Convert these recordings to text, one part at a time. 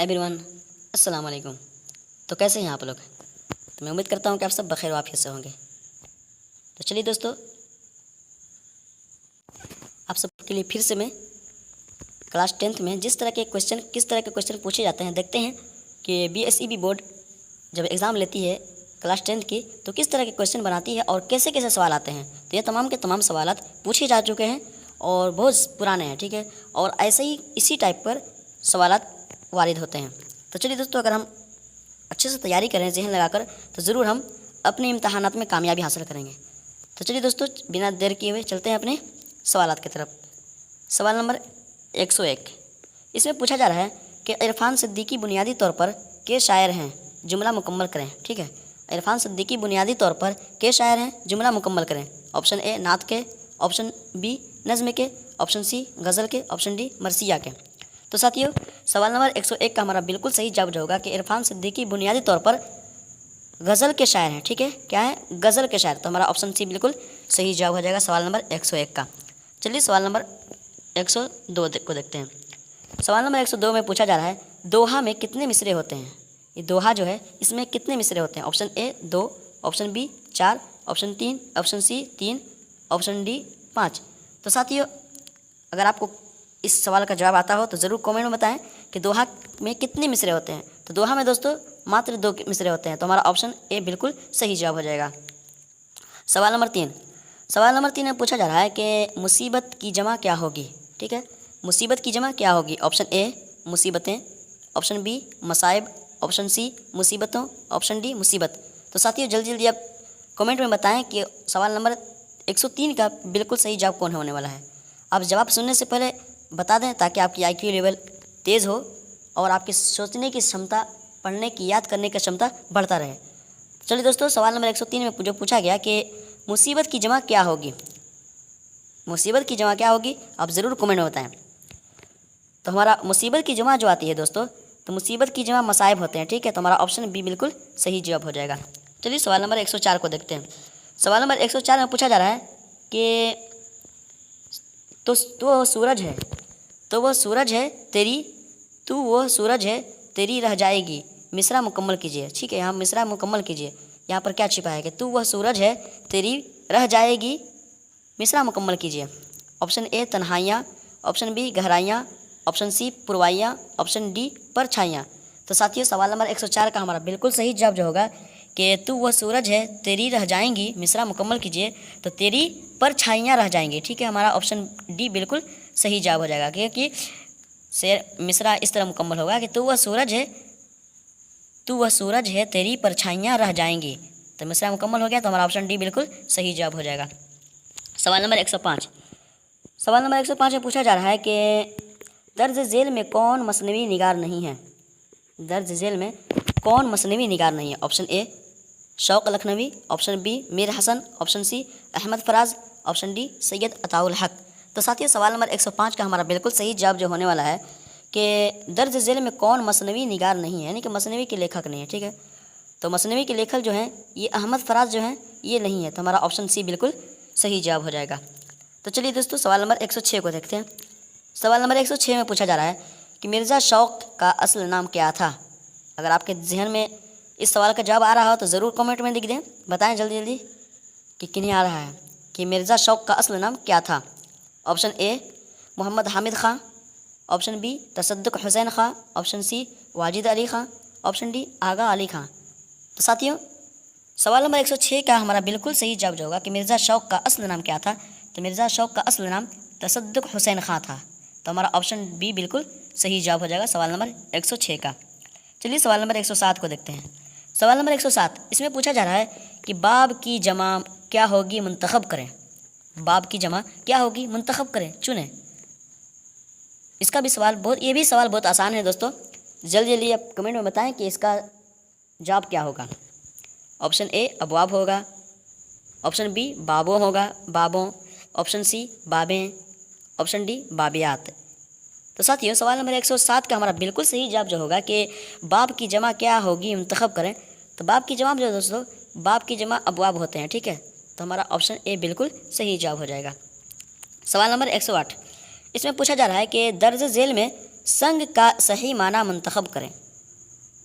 Everyone, अस्सलाम वालेकुम। तो कैसे हैं आप लोग? तो मैं उम्मीद करता हूं कि आप सब बखैर वाफियत से होंगे। तो चलिए दोस्तों, आप सबके लिए फिर से मैं क्लास 10th में किस तरह के क्वेश्चन पूछे जाते हैं देखते हैं कि BSEB बोर्ड जब एग्ज़ाम लेती है क्लास 10th की तो किस तरह के क्वेश्चन बनाती है और कैसे कैसे सवाल आते हैं। तो ये तमाम के तमाम सवाल पूछे जा चुके हैं और बहुत पुराने हैं, ठीक है, और ऐसे ही इसी टाइप पर सवाल वारिद होते हैं। तो चलिए दोस्तों, अगर हम अच्छे से तैयारी करें जहन लगाकर तो ज़रूर हम अपने इम्तहानात में कामयाबी हासिल करेंगे। तो चलिए दोस्तों, बिना देर किए हुए चलते हैं अपने सवालात की तरफ। सवाल नंबर 101, इसमें पूछा जा रहा है कि इरफान सिद्दीकी बुनियादी तौर पर के शायर हैं, जुमला मुकम्मल करें। ठीक है, इरफान सिद्दीकी बुनियादी तौर पर के शायर हैं, जुमला मुकम्मल करें। ऑप्शन ए नात के, ऑप्शन बी नज़्म के, ऑप्शन सी गज़ल के, ऑप्शन डी मरसिया के। तो साथियों, सवाल नंबर 101 का हमारा बिल्कुल सही जवाब होगा कि इरफान सिद्दीकी बुनियादी तौर पर गज़ल के शायर हैं। ठीक है, क्या है? गज़ल के शायर। तो हमारा ऑप्शन सी बिल्कुल सही जवाब हो जाएगा सवाल नंबर 101 का। चलिए सवाल नंबर 102 को देखते हैं। सवाल नंबर 102 में पूछा जा रहा है दोहा में कितने मिसरे होते हैं। ये दोहा जो है इसमें कितने मिसरे होते हैं। Option A 2, option B 4, option 3, option C 3, option D 5। तो साथियों, अगर आपको इस सवाल का जवाब आता हो तो ज़रूर कमेंट में बताएं कि दोहा में कितने मिसरे होते हैं। तो दोहा में दोस्तों मात्र 2 मिसरे होते हैं। तो हमारा ऑप्शन ए बिल्कुल सही जवाब हो जाएगा। सवाल नंबर 3, सवाल नंबर 3 में पूछा जा रहा है कि मुसीबत की जमा क्या होगी। ठीक है, मुसीबत की जमा क्या होगी। ऑप्शन ए मुसीबतें, ऑप्शन बी मसाइब, ऑप्शन सी मुसीबतों, ऑप्शन डी मुसीबत। तो साथियों, जल्दी जल्दी आप कमेंट में बताएं कि सवाल नंबर 103 का बिल्कुल सही जवाब कौन होने वाला है। आप जवाब सुनने से पहले बता दें ताकि आपकी IQ लेवल तेज़ हो और आपकी सोचने की क्षमता, पढ़ने की, याद करने की क्षमता बढ़ता रहे। चलिए दोस्तों, सवाल नंबर 103 में जो पूछा गया कि मुसीबत की जमा क्या होगी, मुसीबत की जमा क्या होगी, आप ज़रूर कमेंट में बताएं। तो हमारा मुसीबत की जमा जो आती है दोस्तों, तो मुसीबत की जमा मसाइब होते हैं। ठीक है, तो हमारा ऑप्शन बी बिल्कुल सही जवाब हो जाएगा। चलिए सवाल नंबर 104 को देखते हैं। सवाल नंबर 104 में पूछा जा रहा है कि तो वह सूरज है, तो वह सूरज है तेरी, तू वो सूरज है तेरी रह जाएगी, मिसरा मुकम्मल कीजिए। ठीक है, यहाँ मिसरा मुकम्मल कीजिए। यहाँ पर क्या छिपा है कि तू वह सूरज है तेरी रह जाएगी, मिसरा मुकम्मल कीजिए। ऑप्शन ए तन्हाइयाँ, ऑप्शन बी गहराइयाँ, ऑप्शन सी पुरवाइयाँ, ऑप्शन डी परछाइयाँ। तो साथियों, सवाल नंबर 104 का हमारा बिल्कुल सही जवाब जो होगा कि तू वह सूरज है तेरी रह जाएंगी, मिसरा मुकम्मल कीजिए, तो तेरी परछाइयाँ रह जाएंगी। ठीक है, हमारा ऑप्शन डी बिल्कुल सही जवाब हो जाएगा क्योंकि शेर मिसरा इस तरह मुकम्मल होगा कि तू वह सूरज है, तू वह सूरज है तेरी परछाइयाँ रह जाएंगी। तो मिसरा मुकम्मल हो गया, तो हमारा ऑप्शन डी बिल्कुल सही जवाब हो जाएगा। सवाल नंबर 105, सवाल नंबर 105 में पूछा जा रहा है कि दर्ज झेल में कौन मसनवी निगार नहीं है। दर्ज झेल में कौन मसनवी निगार नहीं है। Option A Shauq Lakhnavi, option B Mir Hasan, option C Ahmad Faraz, option D Syed Ataul Haq. तो साथियों, सवाल नंबर 105 का हमारा बिल्कुल सही जवाब जो होने वाला है कि दर्ज झेल में कौन मसनवी निगार नहीं है, यानी कि मसनवी के लेखक नहीं है। ठीक है, तो मसनवी के लेखक जो हैं ये अहमद फराज जो हैं ये नहीं है। तो हमारा ऑप्शन सी बिल्कुल सही जवाब हो जाएगा। तो चलिए दोस्तों, सवाल नंबर 106 को देखते हैं। सवाल नंबर 106 में पूछा जा रहा है कि मिर्ज़ा शौक़ का असल नाम क्या था। अगर आपके जहन में इस सवाल का जवाब आ रहा हो तो ज़रूर कमेंट में लिख दें, बताएं जल्दी जल्दी कि किन्हें आ रहा है कि मिर्ज़ा शौक़ का असल नाम क्या था। Option A Mohammad Hamid Khan, option B Tasadduq Hussain Khan, option C Wajid Ali Khan, option D Agha Ali Khan. तो साथियों, सवाल नंबर 106 का हमारा बिल्कुल सही जवाब जो होगा कि मिर्ज़ा शौक़ का असल नाम क्या था। तो मिर्ज़ा शौक़ का असल नाम तसद्दुक़ हुसैन ख़ां था। तो हमारा ऑप्शन बी बिल्कुल सही जवाब हो जाएगा सवाल नंबर 106 का। चलिए सवाल नंबर 107 को देखते हैं। सवाल नंबर 107, इसमें पूछा जा रहा है कि बाब की जमा क्या होगी, मुंतखब करें। बाब की जमा क्या होगी, मुंतखब करें, चुनें। इसका भी सवाल ये भी सवाल बहुत आसान है दोस्तों। जल्दी जल्दी आप कमेंट में बताएं कि इसका जवाब क्या होगा। ऑप्शन ए अबवाब होगा, ऑप्शन बी बाबों होगा, बाबों, ऑप्शन सी बाबें, ऑप्शन डी बाबियात। तो साथियों, सवाल नंबर 107 का हमारा बिल्कुल सही जवाब जो होगा कि बाब की जमा क्या होगी, मुंतखब करें। तो बाब की जमा जो दोस्तों, बाब की जमा अबवाब होते हैं। ठीक है, तो हमारा ऑप्शन ए बिल्कुल सही जवाब हो जाएगा। सवाल नंबर 108, इसमें पूछा जा रहा है कि दर्ज झेल में संघ का सही माना मुंतखब करें।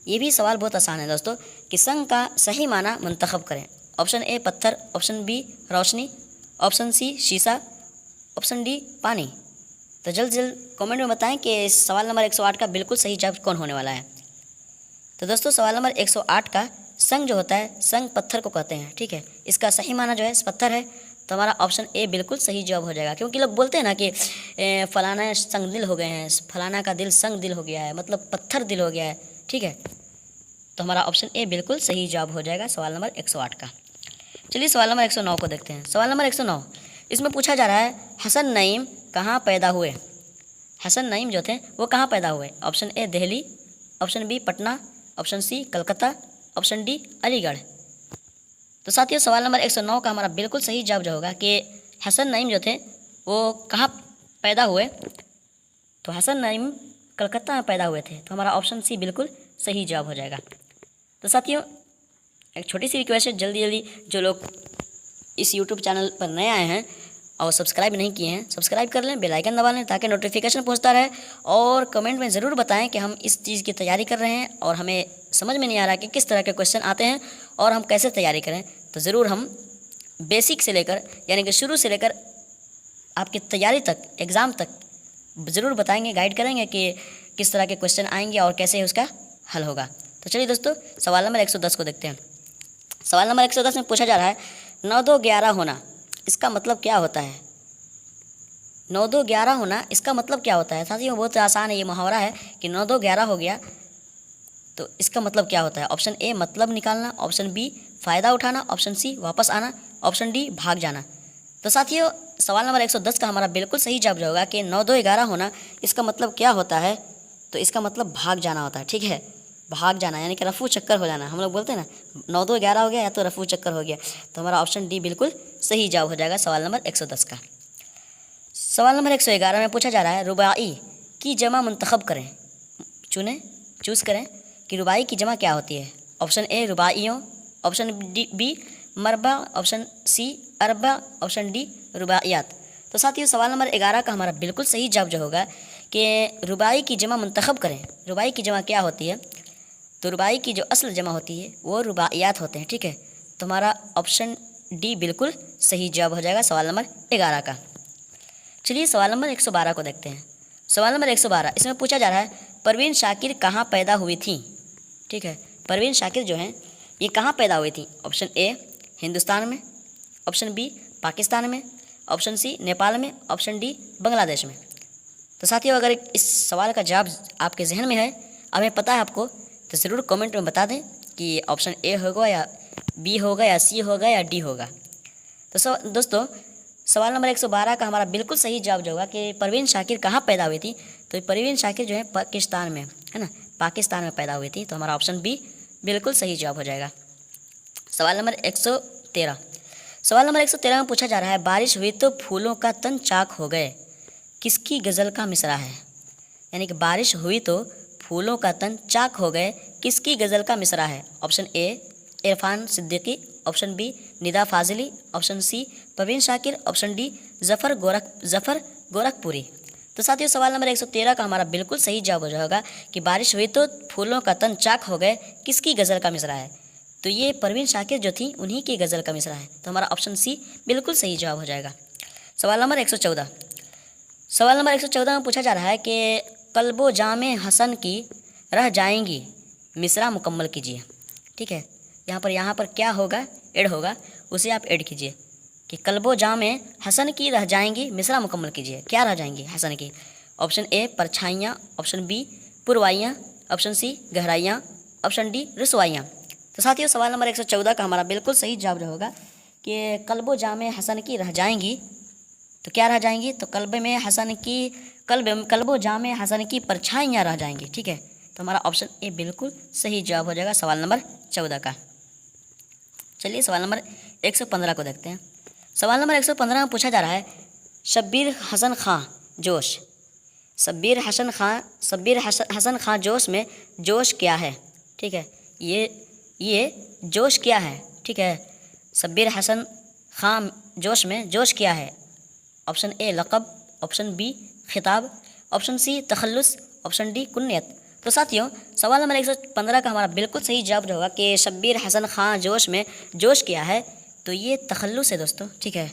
ये भी सवाल बहुत आसान है दोस्तों कि संघ का सही माना मुंतखब करें। ऑप्शन ए पत्थर, ऑप्शन बी रोशनी, ऑप्शन सी शीशा, ऑप्शन डी पानी। तो जल्द से जल्द कमेंट में बताएं कि सवाल नंबर 108 का बिल्कुल सही जवाब कौन होने वाला है। तो दोस्तों सवाल नंबर 108 का संघ जो होता है, संघ पत्थर को कहते हैं, ठीक है। इसका सही माना जो है पत्थर है, तो हमारा ऑप्शन ए बिल्कुल सही जवाब हो जाएगा। क्योंकि लोग बोलते हैं ना कि फलाना संग दिल हो गए हैं, फलाना का दिल संग दिल हो गया है, मतलब पत्थर दिल हो गया है, ठीक है। तो हमारा ऑप्शन ए बिल्कुल सही जवाब हो जाएगा सवाल नंबर 108 का। चलिए सवाल नंबर 109 को देखते हैं। सवाल नंबर 109, इसमें पूछा जा रहा है हसन नईम कहाँ पैदा हुए। हसन नईम जो थे वो कहाँ पैदा हुए। Option A Delhi, option B Patna, option C Calcutta, option D Aligarh. तो साथियों सवाल नंबर 109 का हमारा बिल्कुल सही जवाब जो होगा कि हसन नईम जो थे वो कहाँ पैदा हुए। तो हसन नईम कलकत्ता में पैदा हुए थे, तो हमारा ऑप्शन सी बिल्कुल सही जवाब हो जाएगा। तो साथियों एक छोटी सी रिक्वेस्ट है, जल्दी जल्दी जो लोग इस यूट्यूब चैनल पर नए आए हैं और सब्सक्राइब नहीं किए हैं, सब्सक्राइब कर लें, बेल आइकन दबा लें ताकि नोटिफिकेशन पहुंचता रहे। और कमेंट में ज़रूर बताएं कि हम इस चीज़ की तैयारी कर रहे हैं और हमें समझ में नहीं आ रहा कि किस तरह के क्वेश्चन आते हैं और हम कैसे तैयारी करें। तो ज़रूर हम बेसिक से लेकर यानी कि शुरू से लेकर आपकी तैयारी तक, एग्ज़ाम तक ज़रूर बताएंगे, गाइड करेंगे कि किस तरह के क्वेश्चन आएंगे और कैसे उसका हल होगा। तो चलिए दोस्तों सवाल नंबर 110 को देखते हैं। सवाल नंबर 110 में पूछा जा रहा है 9 2 11 होना, इसका मतलब क्या होता है। 9 2 11 होना इसका मतलब क्या होता है। साथियों बहुत आसान है, ये मुहावरा है कि 9 2 11 हो गया, तो इसका मतलब क्या होता है। ऑप्शन ए मतलब निकालना, ऑप्शन बी फ़ायदा उठाना, ऑप्शन सी वापस आना, ऑप्शन डी भाग जाना। तो साथियों सवाल नंबर 110 का हमारा बिल्कुल सही जवाब होगा कि 9 2 11 होना इसका मतलब क्या होता है। तो इसका मतलब भाग जाना होता है, ठीक है। भाग जाना यानी कि रफू चक्कर हो जाना। हम लोग बोलते हैं ना 9 2 11 हो गया या तो रफू चक्कर हो गया। तो हमारा ऑप्शन डी बिल्कुल सही जवाब हो जाएगा सवाल नंबर 110 का। सवाल नंबर 111 में पूछा जा रहा है रुबाई की जमा मुंतखब करें। चूज़ करें कि रुबाई की जमा क्या होती है। ऑप्शन ए रुबाइयों, ऑप्शन बी मरबा, ऑप्शन सी अरबा, ऑप्शन डी रुबाइयात। तो साथियों सवाल नंबर 11 का हमारा बिल्कुल सही जवाब जो होगा कि रुबाई की जमा मुंतखब करें। रुबाई की जमा क्या होती है। तो रुबाई की जो असल जमा होती है वो रुबाइयात होते हैं, ठीक है। तो हमारा ऑप्शन डी बिल्कुल सही जवाब हो जाएगा सवाल नंबर 11 का। चलिए सवाल नंबर 112 को देखते हैं। सवाल नंबर 112 इसमें पूछा जा रहा है परवीन शाकिर कहाँ पैदा हुई थी, ठीक है। परवीन शाकिर जो हैं ये कहाँ पैदा हुई थी। ऑप्शन ए हिंदुस्तान में, ऑप्शन बी पाकिस्तान में, ऑप्शन सी नेपाल में, ऑप्शन डी बांग्लादेश में। तो साथियों अगर इस सवाल का जवाब आपके जहन में है, हमें पता है आपको, तो ज़रूर कमेंट में बता दें कि ऑप्शन ए होगा या बी होगा या सी होगा या डी होगा। तो दोस्तों सवाल नंबर 112 का हमारा बिल्कुल सही जवाब जो होगा कि परवीन शाकिर कहाँ पैदा हुई थी। तो परवीन शाकिर जो है पाकिस्तान में, है ना, पाकिस्तान में पैदा हुई थी। तो हमारा ऑप्शन बी बिल्कुल सही जवाब हो जाएगा। सवाल नंबर 113। सवाल नंबर 113 में पूछा जा रहा है बारिश हुई तो फूलों का तन चाक हो गए, किसकी गज़ल का मिसरा है। यानी कि बारिश हुई तो फूलों का तन चाक हो गए, किसकी गज़ल का मिसरा है। Option A Irfan Siddiqui, option B Nida Fazli, option C Parveen Shakir, option D Zafar Gorakhpuri. तो साथियों सवाल नंबर 113 का हमारा बिल्कुल सही जवाब हो जाएगा कि बारिश हुई तो फूलों का तन चाक हो गए, किसकी गज़ल का मिसरा है। तो ये परवीन शाकिर जो थी उन्हीं की गज़ल का मिसरा है। तो हमारा ऑप्शन सी बिल्कुल सही जवाब हो जाएगा। सवाल नंबर 114। सवाल नंबर 114 में पूछा जा रहा है कि कल्बो जामे हसन की रह जाएंगी, मिसरा मुकम्मल कीजिए, ठीक है। यहाँ पर क्या होगा, ऐड होगा, उसे आप ऐड कीजिए कि कल्बो जामे हसन की रह जाएंगी, मिसरा मुकम्मल कीजिए। क्या रह जाएंगी हसन की। ऑप्शन ए परछाइयाँ, ऑप्शन बी पुरवाइयाँ, ऑप्शन सी गहराइयाँ, ऑप्शन डी रसवाइयाँ। तो साथियों सवाल नंबर 114 का हमारा बिल्कुल सही जवाब जो होगा कि कल्बो जामे हसन की रह जाएंगी। तो क्या रह जाएंगी। तो कल्बो जामे हसन की परछाइयाँ रह जाएंगी, ठीक है। तो हमारा ऑप्शन ए बिल्कुल सही जवाब हो जाएगा सवाल नंबर 14 का। चलिए सवाल नंबर 115 को देखते हैं। सवाल नंबर 115 में पूछा जा रहा है शब्बीर हसन खां जोश में जोश क्या है, ठीक है। ये जोश क्या है, ठीक है। शब्बीर हसन खां जोश में जोश क्या है। ऑप्शन ए लक़ब, ऑप्शन बी खिताब, ऑप्शन सी तखल्लुस, ऑप्शन डी कुन्नत। तो साथियों, सवाल नंबर 115 का हमारा बिल्कुल सही जवाब होगा कि शब्बीर हसन खां जोश में जोश किया है। तो ये तखल्लुस है दोस्तों, ठीक है,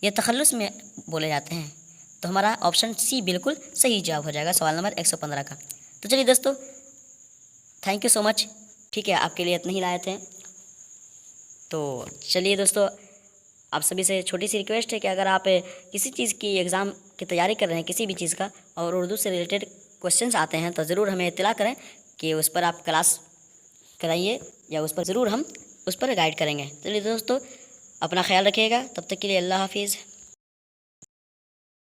ये तखल्लुस में बोले जाते हैं। तो हमारा ऑप्शन सी बिल्कुल सही जवाब हो जाएगा सवाल नंबर 115 का। तो चलिए दोस्तों, थैंक यू सो मच, ठीक है, आपके लिए इतना ही लाए थे। तो चलिए दोस्तों, आप सभी से छोटी सी रिक्वेस्ट है कि अगर आप किसी चीज़ की एग्ज़ाम की तैयारी कर रहे हैं, किसी भी चीज़ का, और उर्दू से रिलेटेड क्वेश्चंस आते हैं, तो ज़रूर हमें इत्तला करें कि उस पर आप क्लास कराइए, या उस पर ज़रूर हम उस पर गाइड करेंगे। चलिए दोस्तों, अपना ख्याल रखिएगा, तब तक के लिए अल्लाह हाफिज़।